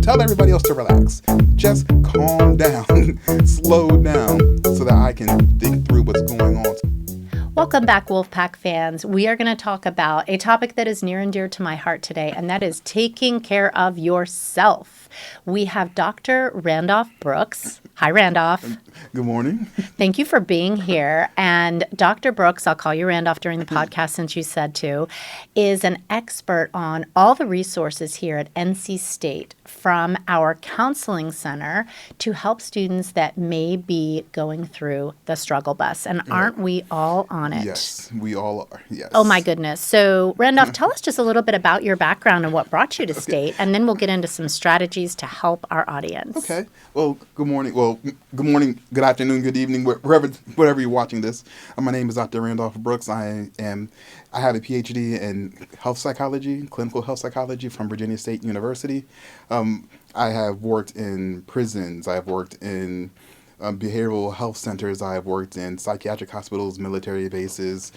tell everybody else to relax. Just calm down, slow down, so that I can think through what's going on. Welcome back, Wolfpack fans. We are going to talk about a topic that is near and dear to my heart today, and that is taking care of yourself. We have Dr. Randolph Brooks. Hi, Randolph. Good morning. Thank you for being here. And Dr. Brooks, I'll call you Randolph during the podcast since you said to, is an expert on all the resources here at NC State from our counseling center to help students that may be going through the struggle bus. And aren't we all on it? Yes, we all are. Yes. Oh, my goodness. So, Randolph, tell us just a little bit about your background and what brought you to State, and then we'll get into some strategies to help our audience. Okay. Well, good morning. Good morning, good afternoon, good evening, wherever you're watching this. My name is Dr. Randolph Brooks. I have a PhD in health psychology, clinical health psychology from Virginia State University. I have worked in prisons. I have worked in behavioral health centers. I have worked in psychiatric hospitals, military bases,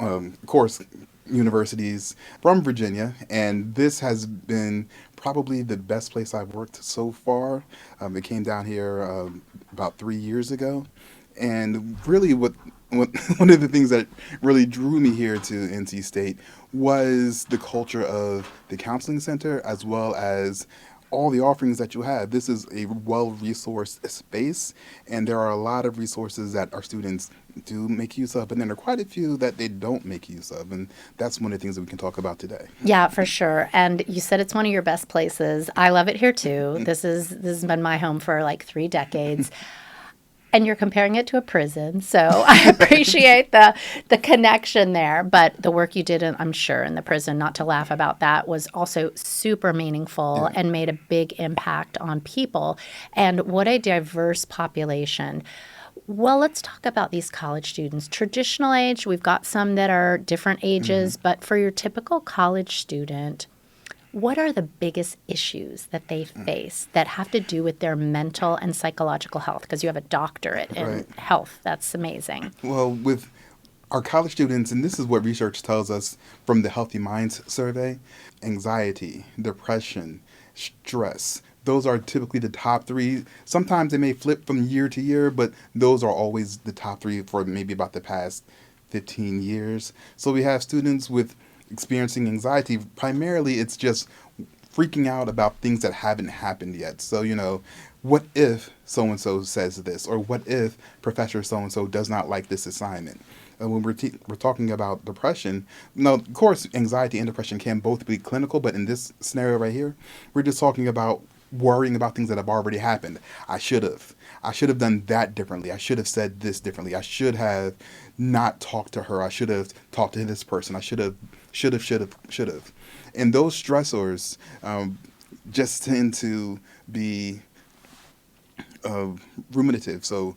of course, universities from Virginia, and this has been probably the best place I've worked so far. It came down here about 3 years ago, and really what one of the things that really drew me here to NC State was the culture of the counseling center, as well as all the offerings that you have. This is a well-resourced space, and there are a lot of resources that our students do make use of, and then there are quite a few that they don't make use of, and that's one of the things that we can talk about today. Yeah, for sure. And you said it's one of your best places. I love it here too. This has been my home for like 3 decades. And you're comparing it to a prison, so I appreciate the connection there. But the work you did, I'm sure, in the prison, not to laugh about that, was also super meaningful and made a big impact on people. And what a diverse population. Well, let's talk about these college students. Traditional age, we've got some that are different ages, but for your typical college student, what are the biggest issues that they face that have to do with their mental and psychological health? Because you have a doctorate in health. That's amazing. Well, with our college students, and this is what research tells us from the Healthy Minds survey, anxiety, depression, stress, those are typically the top 3. Sometimes they may flip from year to year, but those are always the top 3 for maybe about the past 15 years. So we have students with experiencing anxiety. Primarily, it's just freaking out about things that haven't happened yet. So, what if so-and-so says this? Or what if Professor so-and-so does not like this assignment? When we're talking about depression, now, of course, anxiety and depression can both be clinical, but in this scenario right here, we're just talking about worrying about things that have already happened. I should have done that differently. I should have said this differently. I should have not talked to her. I should have talked to this person. I should have. And those stressors just tend to be ruminative. So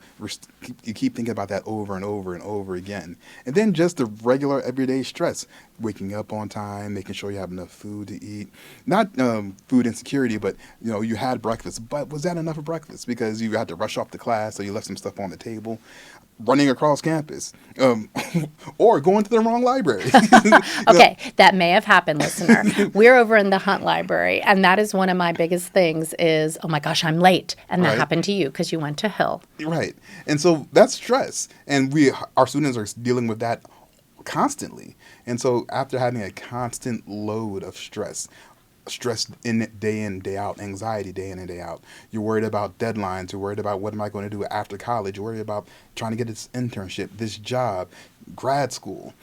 you keep thinking about that over and over and over again. And then just the regular everyday stress, waking up on time, making sure you have enough food to eat. Not food insecurity, but you had breakfast, but was that enough of breakfast? Because you had to rush off to class, so you left some stuff on the table. Running across campus, or going to the wrong library. Okay, that may have happened, listener. We're over in the Hunt Library, and that is one of my biggest things is, oh my gosh, I'm late. And that happened to you because you went to Hill. Right. And so that's stress. And our students are dealing with that constantly. And so after having a constant load of stress in, day out, anxiety day in and day out. You're worried about deadlines. You're worried about what am I going to do after college. You're worried about trying to get this internship, this job, grad school.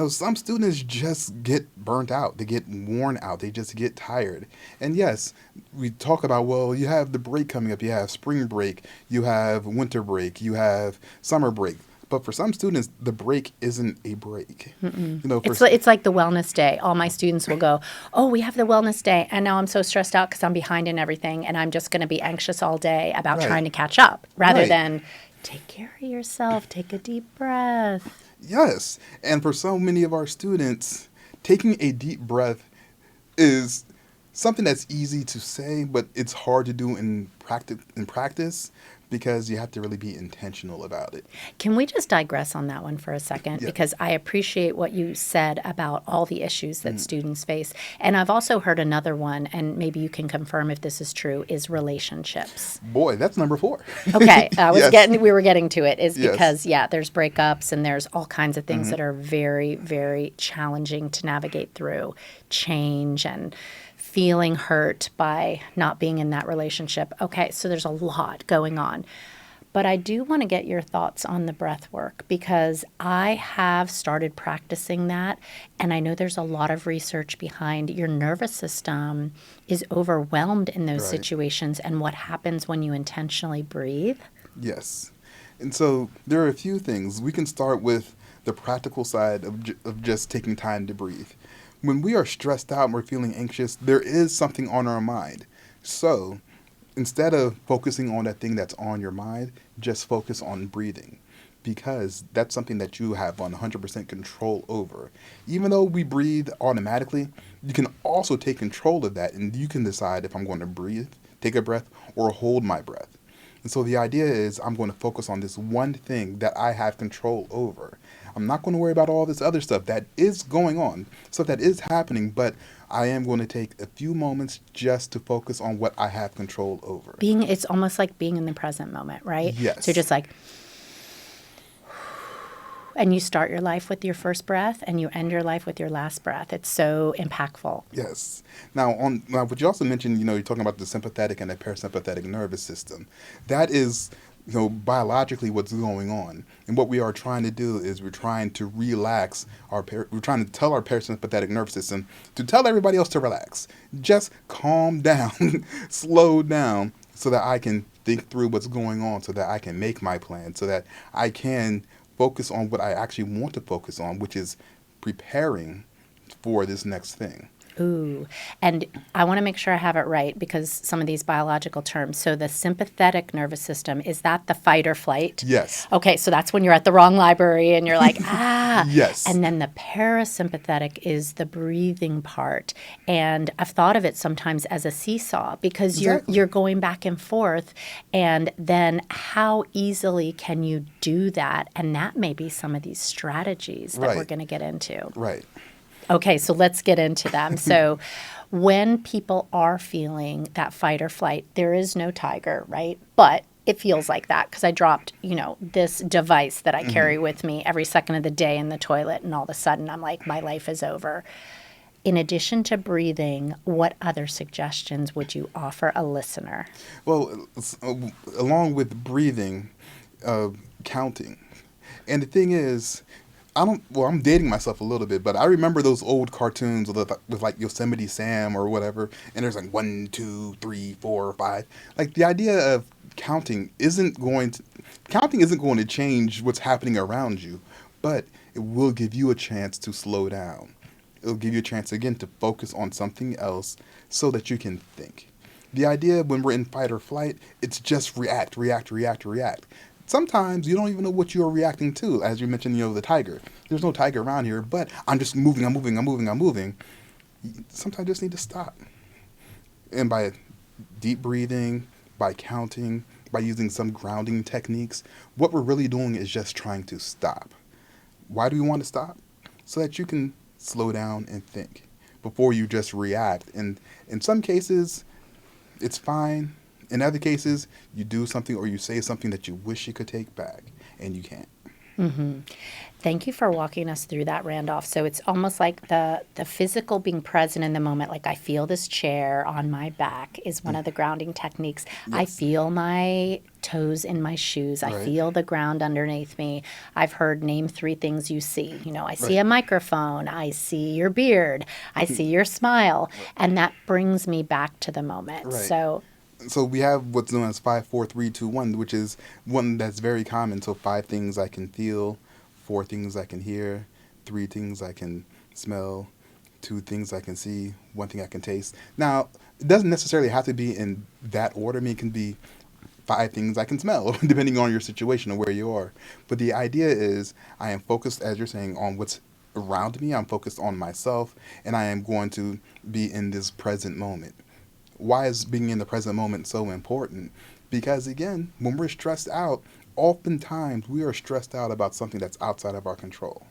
Some students just get burnt out. They get worn out. They just get tired. And yes, we talk about, well, you have the break coming up. You have spring break. You have winter break. You have summer break. But for some students, the break isn't a break. It's like the wellness day. All my students will go, oh, we have the wellness day, and now I'm so stressed out because I'm behind in everything, and I'm just going to be anxious all day about trying to catch up, rather than take care of yourself, take a deep breath. Yes, and for so many of our students, taking a deep breath is something that's easy to say, but it's hard to do in practice because you have to really be intentional about it. Can we just digress on that one for a second? Yeah. Because I appreciate what you said about all the issues that students face. And I've also heard another one, and maybe you can confirm if this is true, is relationships. Boy, that's number 4. Okay, Yes. we were getting to it, is Yes. because, yeah, there's breakups and there's all kinds of things that are very, very challenging to navigate through. Change and feeling hurt by not being in that relationship. Okay, so there's a lot going on. But I do want to get your thoughts on the breath work because I have started practicing that. And I know there's a lot of research behind your nervous system is overwhelmed in those Right. situations and what happens when you intentionally breathe. Yes. And so there are a few things. We can start with the practical side of just taking time to breathe. When we are stressed out and we're feeling anxious, there is something on our mind. So instead of focusing on that thing that's on your mind, just focus on breathing because that's something that you have 100% control over. Even though we breathe automatically, you can also take control of that and you can decide if I'm going to breathe, take a breath, or hold my breath. And so the idea is I'm going to focus on this one thing that I have control over. I'm not going to worry about all this other stuff that is going on, stuff that is happening, but I am going to take a few moments just to focus on what I have control over. It's almost like being in the present moment, right? Yes. So you're just like, and you start your life with your first breath and you end your life with your last breath. It's so impactful. Yes. Now, what you also mentioned, you're talking about the sympathetic and the parasympathetic nervous system. That is, biologically what's going on. And what we are trying to do is we're trying to relax we're trying to tell our parasympathetic nervous system to tell everybody else to relax. Just calm down, slow down so that I can think through what's going on, so that I can make my plan, so that I can focus on what I actually want to focus on, which is preparing for this next thing. Ooh. And I want to make sure I have it right because some of these biological terms. So the sympathetic nervous system, is that the fight or flight? Yes. Okay, so that's when you're at the wrong library and you're like, ah. Yes. And then the parasympathetic is the breathing part. And I've thought of it sometimes as a seesaw because Exactly. you're going back and forth. And then how easily can you do that? And that may be some of these strategies that we're Right. going to get into. Right. Okay, so let's get into them. So when people are feeling that fight or flight, there is no tiger, right? But it feels like that because I dropped, this device that I carry with me every second of the day in the toilet, and all of a sudden I'm like, my life is over. In addition to breathing, what other suggestions would you offer a listener? Well, along with breathing, counting. And the thing is, I'm dating myself a little bit, but I remember those old cartoons with like Yosemite Sam or whatever, and there's like 1, 2, 3, 4, 5. Like the idea of counting isn't going to change what's happening around you, but it will give you a chance to slow down. It'll give you a chance again to focus on something else so that you can think. The idea when we're in fight or flight, it's just react, react, react, react. Sometimes you don't even know what you're reacting to. As you mentioned, the tiger. There's no tiger around here, but I'm just moving, I'm moving, I'm moving, I'm moving. Sometimes you just need to stop. And by deep breathing, by counting, by using some grounding techniques, what we're really doing is just trying to stop. Why do we want to stop? So that you can slow down and think before you just react. And in some cases, it's fine. In other cases, you do something or you say something that you wish you could take back, and you can't. Mm-hmm. Thank you for walking us through that, Randolph. So it's almost like the physical being present in the moment, like I feel this chair on my back is one of the grounding techniques. I Yes. feel my toes in my shoes. I Right. feel the ground underneath me. I've heard name 3 things you see. I see Right. a microphone. I see your beard. I see your smile. And that brings me back to the moment. Right. So So we have what's known as 5, 4, 3, 2, 1, which is one that's very common. So 5 things I can feel, 4 things I can hear, 3 things I can smell, 2 things I can see, 1 thing I can taste. Now, it doesn't necessarily have to be in that order. I mean, it can be 5 things I can smell, depending on your situation or where you are. But the idea is I am focused, as you're saying, on what's around me. I'm focused on myself, and I am going to be in this present moment. Why is being in the present moment so important? Because again, when we're stressed out, oftentimes we are stressed out about something that's outside of our control.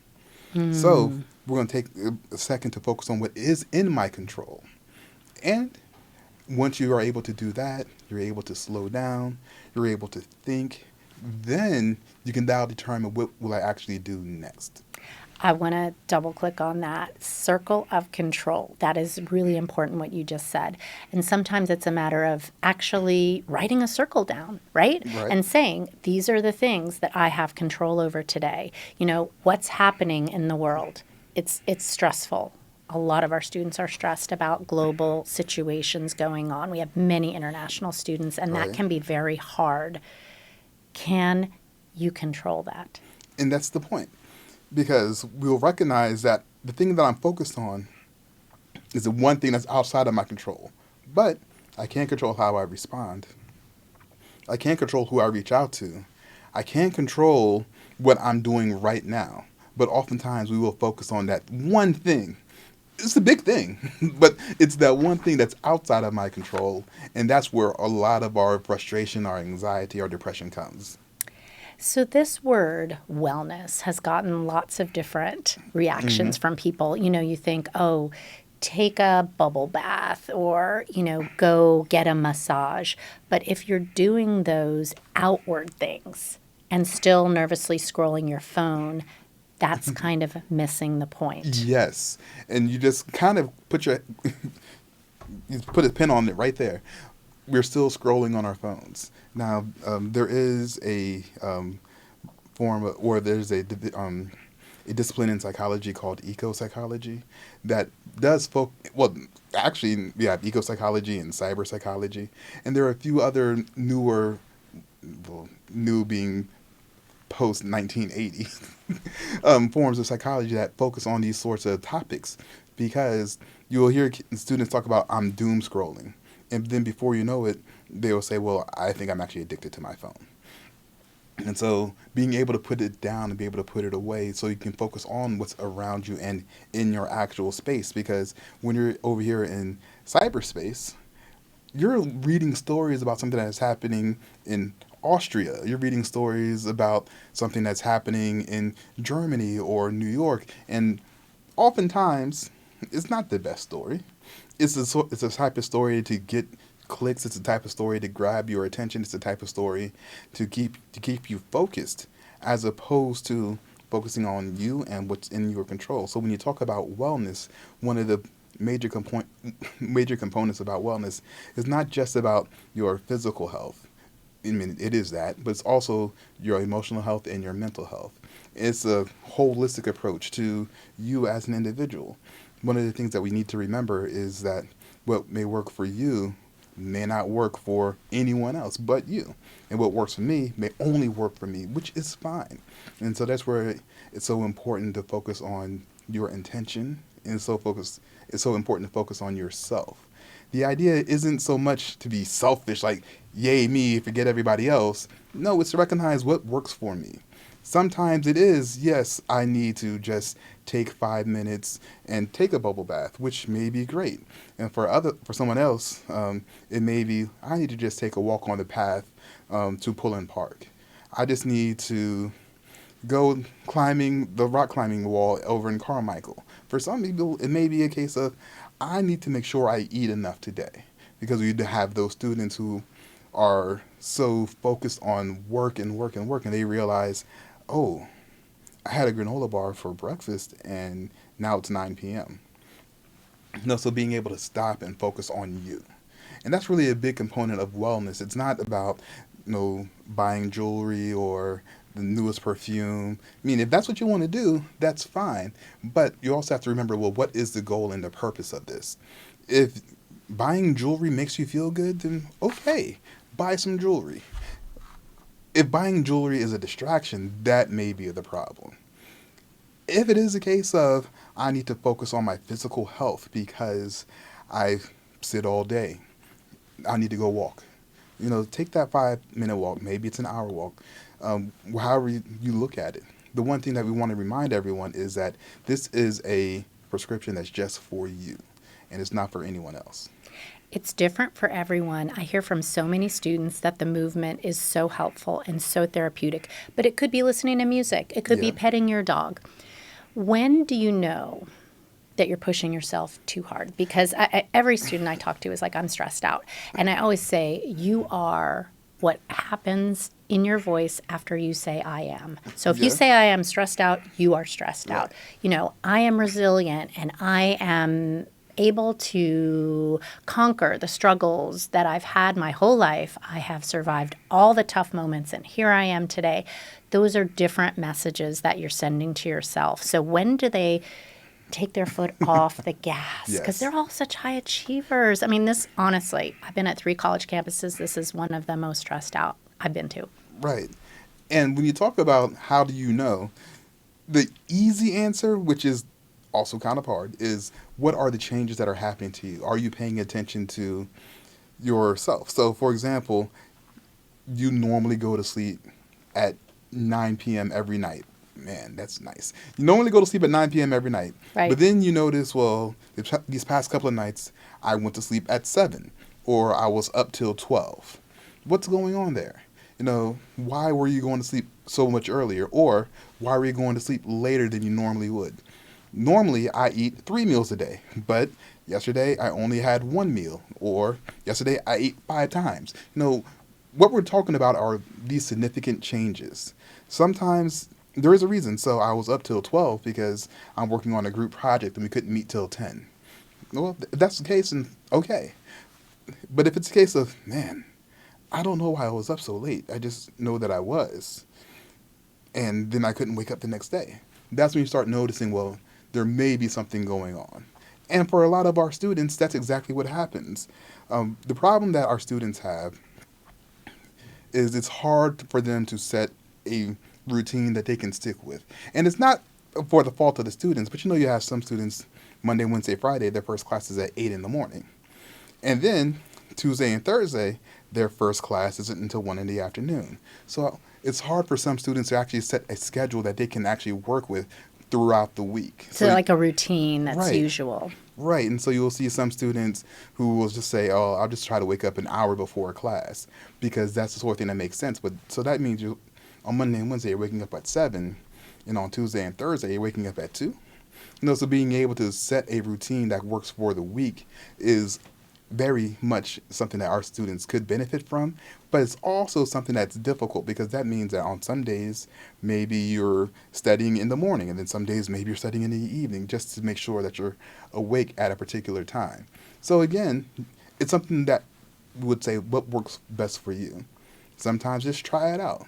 So Mm. we're going to take a second to focus on what is in my control. And once you are able to do that, you're able to slow down, you're able to think, then you can now determine what will I actually do next. I want to double click on that circle of control. That is really important what you just said. And sometimes it's a matter of actually writing a circle down, right? Right? And saying, these are the things that I have control over today. What's happening in the world? It's stressful. A lot of our students are stressed about global situations going on. We have many international students, and that Right? can be very hard. Can you control that? And that's the point. Because we'll recognize that the thing that I'm focused on is the one thing that's outside of my control. But I can't control how I respond. I can't control who I reach out to. I can't control what I'm doing right now. But oftentimes we will focus on that one thing. It's a big thing, but it's that one thing that's outside of my control. And that's where a lot of our frustration, our anxiety, our depression comes. So, this word wellness has gotten lots of different reactions Hmm. from people. You think, oh, take a bubble bath or, go get a massage. But if you're doing those outward things and still nervously scrolling your phone, that's kind of missing the point. Yes. And you just kind of you put a pin on it right there. We're still scrolling on our phones. Now, there is a or there's a discipline in psychology called eco psychology that does well, actually, we have eco psychology and cyber psychology, and there are a few other newer, well, new being post 1980 forms of psychology that focus on these sorts of topics because you'll hear students talk about I'm doom scrolling, and then before you know it, they will say, well, I think I'm actually addicted to my phone. And so being able to put it down and be able to put it away so you can focus on what's around you and in your actual space. Because when you're over here in cyberspace, you're reading stories about something that's happening in Austria. You're reading stories about something that's happening in Germany or New York. And oftentimes, it's not the best story. It's a type of story to get clicks. It's a type of story to grab your attention. It's a type of story to keep you focused, as opposed to focusing on you and what's in your control. So when you talk about wellness, one of the major components about wellness is not just about your physical health. I mean, it is that, but it's also your emotional health and your mental health. It's a holistic approach to you as an individual. One of the things that we need to remember is that what may work for you may not work for anyone else but you. And what works for me may only work for me, which is fine. And so that's where it's so important to focus on your intention, and it's so important to focus on yourself. The idea isn't so much to be selfish, like, yay, me, forget everybody else. No, it's to recognize what works for me. Sometimes it is, yes, I need to just take 5 minutes and take a bubble bath, which may be great. And for someone else, it may be I need to just take a walk on the path to Pullen Park. I just need to go climbing the rock climbing wall over in Carmichael. For some people, it may be a case of I need to make sure I eat enough today, because we have those students who are so focused on work and work and work, and they realize, oh, I had a granola bar for breakfast and now it's 9 p.m. So being able to stop and focus on you. And that's really a big component of wellness. It's not about, buying jewelry or the newest perfume. I mean, if that's what you want to do, that's fine. But you also have to remember, well, what is the goal and the purpose of this? If buying jewelry makes you feel good, then okay, buy some jewelry. If buying jewelry is a distraction, that may be the problem. If it is a case of I need to focus on my physical health because I sit all day, I need to go walk. Take that 5 minute walk. Maybe it's an hour walk. However you look at it. The one thing that we want to remind everyone is that this is a prescription that's just for you. and it's not for anyone else. It's different for everyone. I hear from so many students that the movement is so helpful and so therapeutic, but it could be listening to music, it could be Yeah. petting your dog. When do you know that you're pushing yourself too hard? Because every student I talk to is like, I'm stressed out. And I always say, you are what happens in your voice after you say I am. So if you Yeah. say I am stressed out, you are stressed Right. out. You know, I am resilient and I am able to conquer the struggles that I've had my whole life. I have survived all the tough moments and here I am today. Those are different messages that you're sending to yourself. So when do they take their foot off the gas? Because Yes. they're all such high achievers. I mean, this honestly, I've been at 3 college campuses. This is one of the most stressed out I've been to. Right. And when you talk about how do you know, the easy answer, which is also kind of hard, is what are the changes that are happening to you? Are you paying attention to yourself? So, for example, you normally go to sleep at 9 p.m. every night. Man, that's nice. You normally go to sleep at 9 p.m. every night. Right. But then you notice, well, these past couple of nights, I went to sleep at 7 or I was up till 12. What's going on there? Why were you going to sleep so much earlier? Or why were you going to sleep later than you normally would? Normally, I eat 3 meals a day, but yesterday I only had 1 meal, or yesterday I ate 5 times. What we're talking about are these significant changes. Sometimes there is a reason. So I was up till 12 because I'm working on a group project and we couldn't meet till 10. Well, if that's the case, then okay. But if it's a case of, man, I don't know why I was up so late. I just know that I was. And then I couldn't wake up the next day. That's when you start noticing, well, there may be something going on. And for a lot of our students, that's exactly what happens. The problem that our students have is it's hard for them to set a routine that they can stick with. And it's not for the fault of the students, but you have some students, Monday, Wednesday, Friday, their first class is at 8 in the morning. And then Tuesday and Thursday, their first class isn't until 1 in the afternoon. So it's hard for some students to actually set a schedule that they can actually work with throughout the week. So like a routine that's Right. usual. Right, and so you'll see some students who will just say, "Oh, I'll just try to wake up an hour before class because that's the sort of thing that makes sense." But so that means you, on Monday and Wednesday, you're waking up at 7, and on Tuesday and Thursday, you're waking up at 2. So being able to set a routine that works for the week is very much something that our students could benefit from, but it's also something that's difficult because that means that on some days maybe you're studying in the morning and then some days maybe you're studying in the evening just to make sure that you're awake at a particular time. So again, it's something that we would say what works best for you. Sometimes just try it out.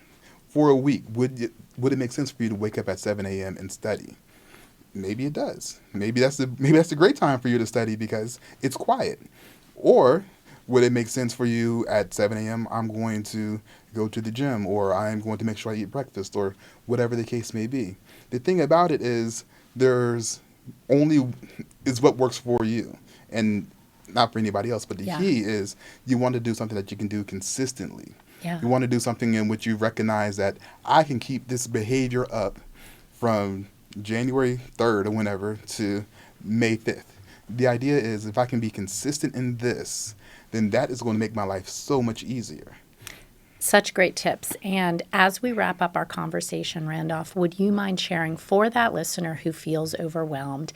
For a week, would it make sense for you to wake up at 7 a.m. and study? Maybe it does. Maybe that's a great time for you to study because it's quiet. Or would it make sense for you at 7 a.m. I'm going to go to the gym or I'm going to make sure I eat breakfast or whatever the case may be. The thing about it is there's only is what works for you and not for anybody else. But the Yeah. key is you want to do something that you can do consistently. Yeah. You want to do something in which you recognize that I can keep this behavior up from January 3rd or whenever to May 5th. The idea is if I can be consistent in this, then that is going to make my life so much easier. Such great tips. And as we wrap up our conversation, Randolph, would you mind sharing for that listener who feels overwhelmed?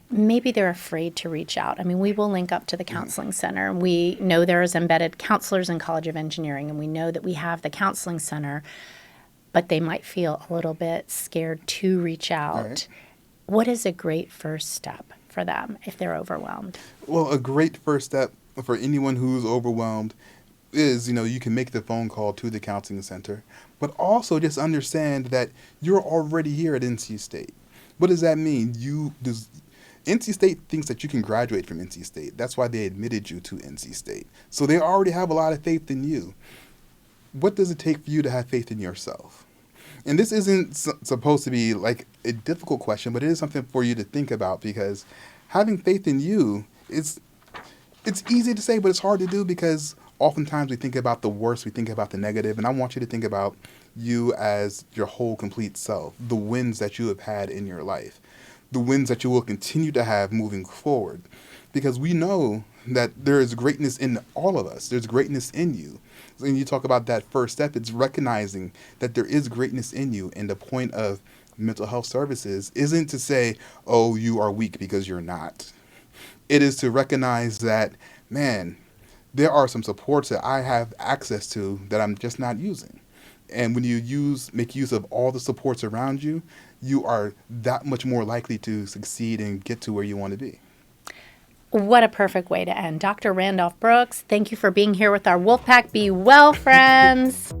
Maybe they're afraid to reach out. I mean, we will link up to the counseling center. We know there is embedded counselors in College of Engineering, and we know that we have the counseling center, but they might feel a little bit scared to reach out. Right. What is a great first step for them if they're overwhelmed? Well, a great first step for anyone who's overwhelmed is, you can make the phone call to the counseling center, but also just understand that you're already here at NC State. What does that mean? NC State thinks that you can graduate from NC State. That's why they admitted you to NC State. So they already have a lot of faith in you. What does it take for you to have faith in yourself? And this isn't supposed to be like a difficult question, but it is something for you to think about because having faith in you it's easy to say, but it's hard to do because oftentimes we think about the worst, we think about the negative, and I want you to think about you as your whole complete self, the wins that you have had in your life. the wins that you will continue to have moving forward. Because we know that there is greatness in all of us, there's greatness in you. When you talk about that first step, it's recognizing that there is greatness in you. And the point of mental health services isn't to say, oh, you are weak, because you're not. It is to recognize that, man, there are some supports that I have access to that I'm just not using. And when you make use of all the supports around you, you are that much more likely to succeed and get to where you want to be. What a perfect way to end. Dr. Randolph Brooks, thank you for being here with our Wolfpack Be Well friends.